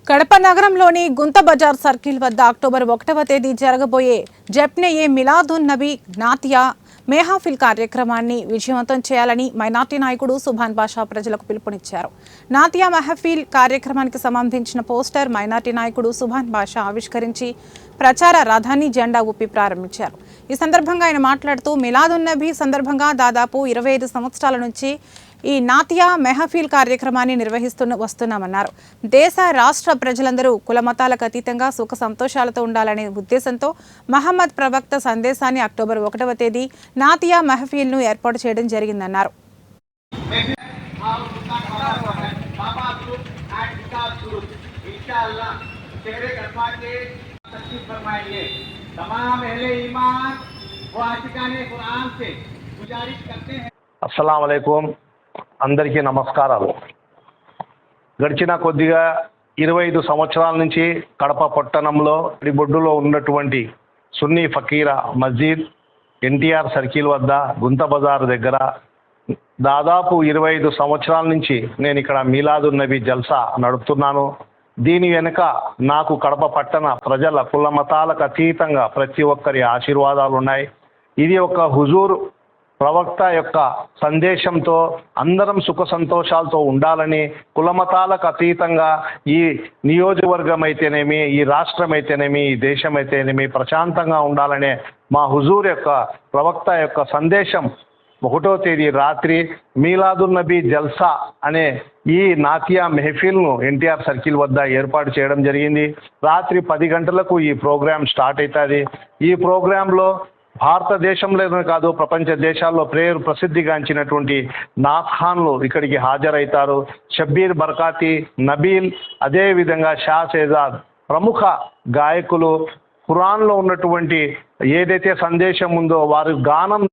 కడప నగరంలోని గుంత బజార్ సర్కిల్ వద్ద అక్టోబర్ 1వ తేదీ జరగబోయే జప్నే-ఏ మిలాదున్ నబీ నాతియా మెహఫిల్ కార్యక్రమాన్ని విజయవంతం చేయాలని మైనార్టీ నాయకుడు సుభాన్ బాషా ప్రజలకు పిలుపునిచ్చారు. నాతియా మెహఫిల్ కార్యక్రమానికి సంబంధించిన పోస్టర్ మైనార్టీ నాయకుడు సుభాన్ బాషా ఆవిష్కరించి ప్రచార రథాన్ని జెండా ఊపి ప్రారంభించారు. ఈ సందర్భంగా ఆయన మాట్లాడుతూ మిలాదున్ నబీ సందర్భంగా దాదాపు 25 సంవత్సరాల నుంచి ఈ నాతియా మెహఫిల్ కార్యక్రమాన్ని వస్తున్నామన్నారు. దేశ రాష్ట్ర ప్రజలందరూ కుల మతాలకు అతీతంగా సుఖ సంతోషాలతో ఉండాలనే ఉద్దేశంతో మహమ్మద్ ప్రవక్త సందేశాన్ని అక్టోబర్ 1వ తేదీ నాతియా మెహఫిల్ను ఏర్పాటు చేయడం జరిగిందన్నారు. అస్సలాము అలైకుం. అందరికీ నమస్కారాలు. గడిచిన కొద్దిగా 25 సంవత్సరాల నుంచి కడప పట్టణంలో బొడ్డులో ఉన్నటువంటి సున్నీ ఫకీరా మస్జిద్ ఎన్టీఆర్ సర్కిల్ వద్ద గుంత బజార్ దగ్గర దాదాపు 25 సంవత్సరాల నుంచి నేను ఇక్కడ మీలాదున్ నబీ జల్సా నడుపుతున్నాను. దీని వెనుక నాకు కడప పట్టణ ప్రజల కుల మతాలకు అతీతంగా ప్రతి ఒక్కరి ఆశీర్వాదాలు ఉన్నాయి. ఇది ఒక హుజూర్ ప్రవక్త యొక్క సందేశంతో అందరం సుఖ సంతోషాలతో ఉండాలని, కులమతాలకు అతీతంగా ఈ నియోజకవర్గం అయితేనేమి, ఈ రాష్ట్రం అయితేనేమి, ఈ దేశం అయితేనేమి ప్రశాంతంగా ఉండాలనే మా హుజూర్ యొక్క ప్రవక్త యొక్క సందేశం 1వ తేదీ రాత్రి మీలాదున్ నబీ జల్సా అనే ఈ నాతియా మెహఫిల్ను ఎన్టీఆర్ సర్కిల్ వద్ద ఏర్పాటు చేయడం జరిగింది. రాత్రి 10 గంటలకు ఈ ప్రోగ్రాం స్టార్ట్ అవుతుంది. ఈ ప్రోగ్రాంలో భారతదేశంలోనే కాదు ప్రపంచ దేశాల్లో ప్రసిద్ధిగాంచినటువంటి నాత్ ఖాన్లు ఇక్కడికి హాజరవుతారు. షబ్బీర్ బర్కాతి, నబీల్, అదేవిధంగా షా షేజాద్ ప్రముఖ గాయకులు ఖురాన్లో ఉన్నటువంటి ఏదైతే సందేశం ఉందో వారి గానం